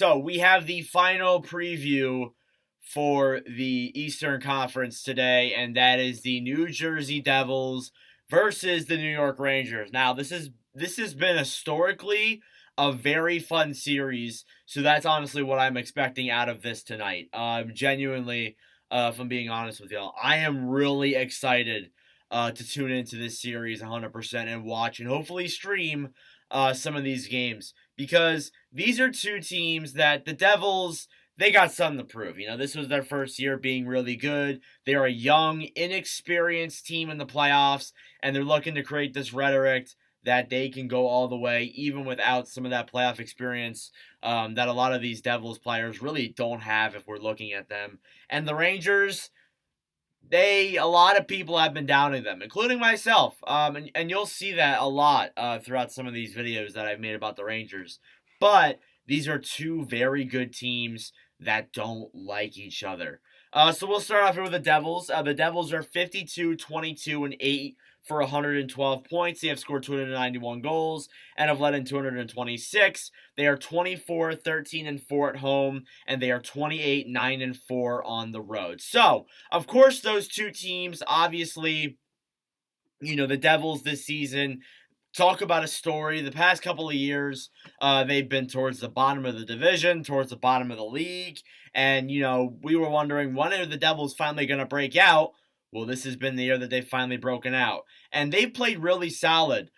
So we have the final preview for the Eastern Conference today, and that is the New Jersey Devils versus the New York Rangers. Now, this has been historically a very fun series, so that's honestly what I'm expecting out of this tonight. Genuinely, if I'm being honest with y'all, I am really excited to tune into this series 100% and watch and hopefully stream some of these games because these are two teams that the Devils, they got something to prove. You know, this was their first year being really good. They're a young, inexperienced team in the playoffs, and they're looking to create this rhetoric that they can go all the way, even without some of that playoff experience that a lot of these Devils players really don't have if we're looking at them. And the Rangers, a lot of people have been downing them, including myself. And you'll see that a lot throughout some of these videos that I've made about the Rangers. But these are two very good teams that don't like each other. So we'll start off here with the Devils. The Devils are 52, 22, and 8 for 112 points. They have scored 291 goals and have led in 226. They are 24, 13, and 4 at home, and they are 28, 9, and 4 on the road. So, of course, those two teams, obviously, you know, the Devils this season, talk about a story. The past couple of years, they've been towards the bottom of the division, towards the bottom of the league. And, you know, we were wondering, when are the Devils finally going to break out? Well, this has been the year that they've finally broken out. And they've played really solid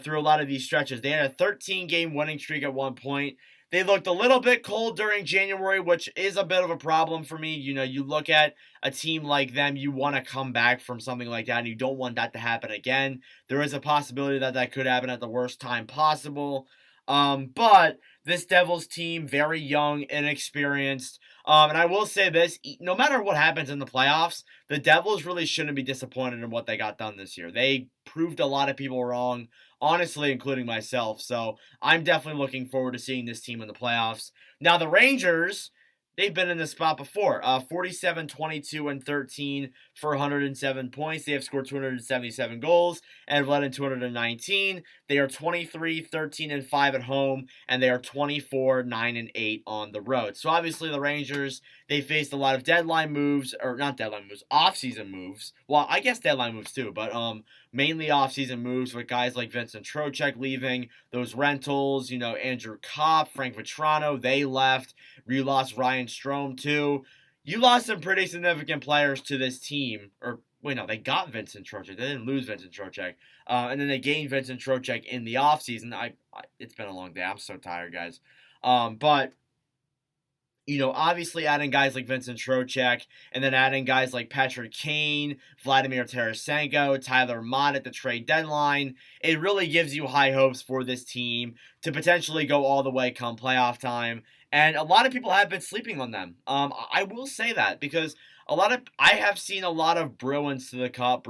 through a lot of these stretches. They had a 13-game winning streak at one point. They looked a little bit cold during January, which is a bit of a problem for me. You know, you look at a team like them, you want to come back from something like that, and you don't want that to happen again. There is a possibility that that could happen at the worst time possible. But this Devils team, very young, inexperienced. And I will say this, no matter what happens in the playoffs, the Devils really shouldn't be disappointed in what they got done this year. They proved a lot of people wrong, honestly, including myself. So I'm definitely looking forward to seeing this team in the playoffs. Now, the Rangers, they've been in this spot before. 47, 22, and 13 for 107 points. They have scored 277 goals and have led in 219. They are 23, 13, and 5 at home, and they are 24, 9, and 8 on the road. So obviously the Rangers, they faced a lot of deadline moves, or not deadline moves, off-season moves. Well, I guess deadline moves too, but mainly off-season moves with guys like Vincent Trocheck leaving, those rentals, you know, Andrew Kopp, Frank Vetrano, they left. You lost Ryan Strome too. You lost some pretty significant players to this team. Or, wait, no, they got Vincent Trocheck. They didn't lose Vincent Trocheck. And then they gained Vincent Trocheck in the offseason. It's been a long day. I'm so tired, guys. But you know, obviously adding guys like Vincent Trocheck and then adding guys like Patrick Kane, Vladimir Tarasenko, Tyler Mott at the trade deadline, it really gives you high hopes for this team to potentially go all the way come playoff time. And a lot of people have been sleeping on them. I will say that because I have seen a lot of Bruins to the Cup.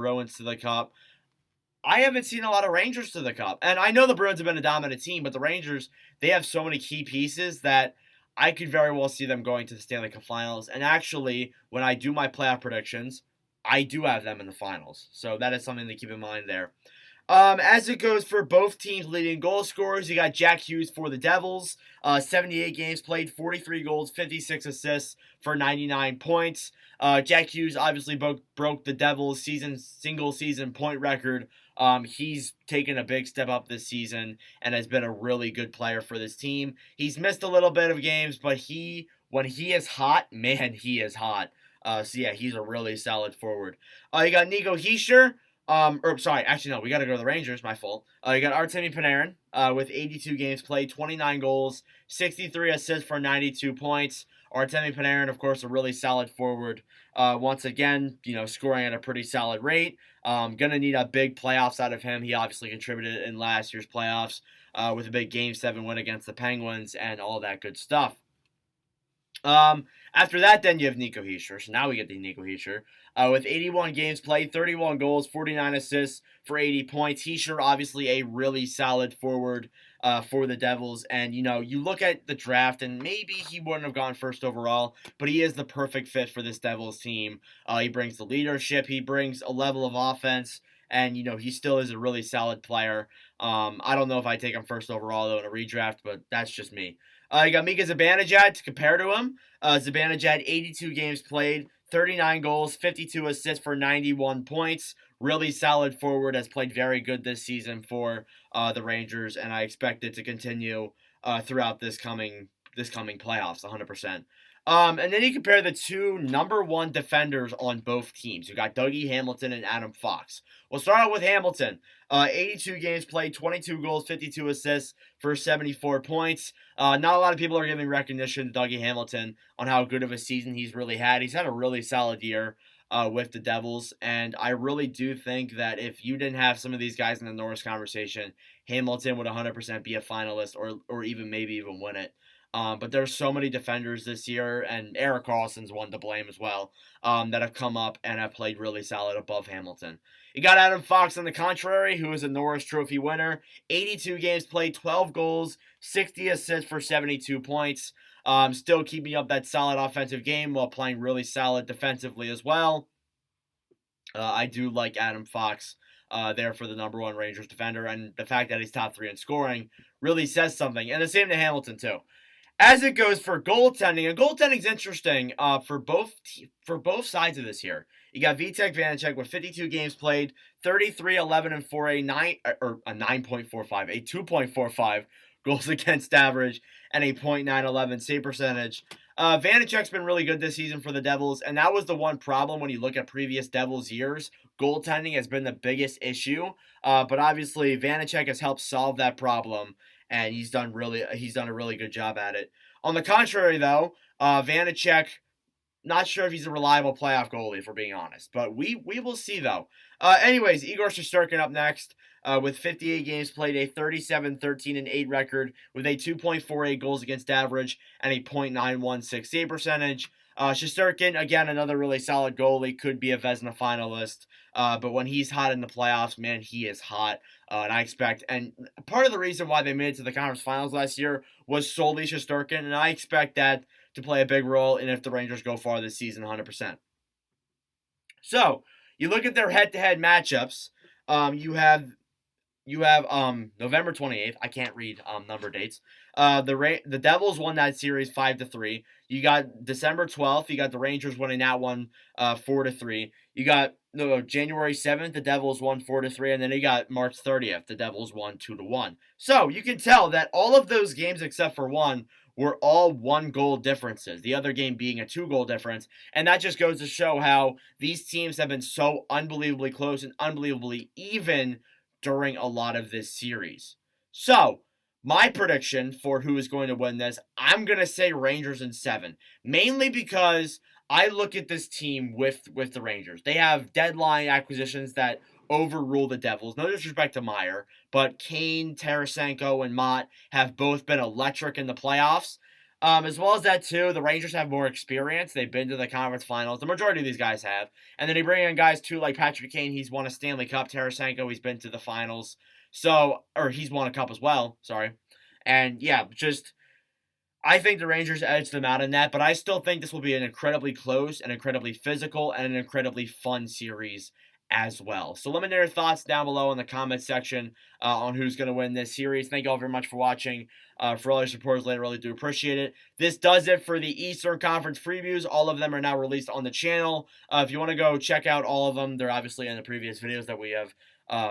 I haven't seen a lot of Rangers to the Cup. And I know the Bruins have been a dominant team, but the Rangers, they have so many key pieces that I could very well see them going to the Stanley Cup Finals. And actually, when I do my playoff predictions, I do have them in the finals. So that is something to keep in mind there. As it goes for both teams' leading goal scorers, you got Jack Hughes for the Devils. 78 games played, 43 goals, 56 assists for 99 points. Jack Hughes obviously broke the Devils' single season point record. He's taken a big step up this season and has been a really good player for this team. He's missed a little bit of games, but when he is hot, man, he is hot. So yeah, he's a really solid forward. You got Nico Hischier. We got to go to the Rangers, my fault. You got Artemi Panarin with 82 games played, 29 goals, 63 assists for 92 points. Artemi Panarin, of course, a really solid forward. Once again, you know, scoring at a pretty solid rate. Gonna need a big playoffs out of him. He obviously contributed in last year's playoffs with a big Game 7 win against the Penguins and all that good stuff. After that, then you have Nico Hischier. So now we get the Nico Hischier. With 81 games played, 31 goals, 49 assists for 80 points. Hischier, obviously a really solid forward for the Devils. And, you know, you look at the draft, and maybe he wouldn't have gone first overall, but he is the perfect fit for this Devils team. He brings the leadership. He brings a level of offense. And, you know, he still is a really solid player. I don't know if I take him first overall, though, in a redraft, but that's just me. You got Mika Zibanejad to compare to him. Zibanejad, 82 games played, 39 goals, 52 assists for 91 points. Really solid forward, has played very good this season for the Rangers, and I expect it to continue throughout this coming playoffs, 100%. And then you compare the two number one defenders on both teams. You got Dougie Hamilton and Adam Fox. We'll start out with Hamilton. 82 games played, 22 goals, 52 assists for 74 points. Not a lot of people are giving recognition to Dougie Hamilton on how good of a season he's really had. He's had a really solid year with the Devils, and I really do think that if you didn't have some of these guys in the Norris conversation, Hamilton would 100% be a finalist or even maybe even win it. But there's so many defenders this year, and Erik Karlsson's one to blame as well, that have come up and have played really solid above Hamilton. You got Adam Fox on the contrary, who is a Norris Trophy winner. 82 games played, 12 goals, 60 assists for 72 points. Still keeping up that solid offensive game while playing really solid defensively as well. I do like Adam Fox there for the number one Rangers defender, and the fact that he's top 3 in scoring really says something. And the same to Hamilton too. As it goes for goaltending, and goaltending's interesting for both sides of this here. You got Vitek Vanacek with 52 games played, 33, 11, and 4, a 9.45, a 2.45 goals against average, and a .911 save percentage. Vanacek's been really good this season for the Devils, and that was the one problem when you look at previous Devils years. Goaltending has been the biggest issue, but obviously Vanacek has helped solve that problem, and he's done a really good job at it. On the contrary, though, Vanacek, not sure if he's a reliable playoff goalie, if we're being honest, but we will see, though. Anyways, Igor Shesterkin up next with 58 games played, a 37, 13, and 8 record with a 2.48 goals against average and a .916 save percentage. Shesterkin, again, another really solid goalie, could be a Vezina finalist, but when he's hot in the playoffs, man, he is hot, and I expect, and part of the reason why they made it to the conference finals last year was solely Shesterkin, and I expect that to play a big role in if the Rangers go far this season 100%. So, you look at their head-to-head matchups, you have November 28th. I can't read number dates. The Devils won that series 5-3. You got December 12th. You got the Rangers winning that one 4-3. You got January 7th. The Devils won 4-3, and then you got March 30th. The Devils won 2-1. So you can tell that all of those games except for one were all 1-goal differences, the other game being a 2-goal difference. And that just goes to show how these teams have been so unbelievably close and unbelievably even during a lot of this series. So, my prediction for who is going to win this, I'm going to say Rangers in 7. Mainly because I look at this team with the Rangers. They have deadline acquisitions that overrule the Devils. No disrespect to Meyer, but Kane, Tarasenko, and Mott have both been electric in the playoffs. As well as that, too, the Rangers have more experience. They've been to the conference finals. The majority of these guys have. And then they bring in guys, too, like Patrick Kane. He's won a Stanley Cup. Tarasenko, he's been to the finals. Or he's won a cup as well. Sorry. And, yeah, I think the Rangers edged them out in that. But I still think this will be an incredibly close and incredibly physical and an incredibly fun series as well. So let me know your thoughts down below in the comment section on who's going to win this series. Thank you all very much for watching. For all your supporters later, really do appreciate it. This does it for the Eastern Conference previews. All of them are now released on the channel. If you want to go check out all of them, they're obviously in the previous videos that we have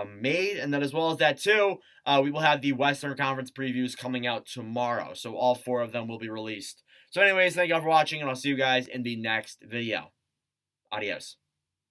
made. And then as well as that too, we will have the Western Conference previews coming out tomorrow. So all 4 of them will be released. So anyways, thank you all for watching, and I'll see you guys in the next video. Adios.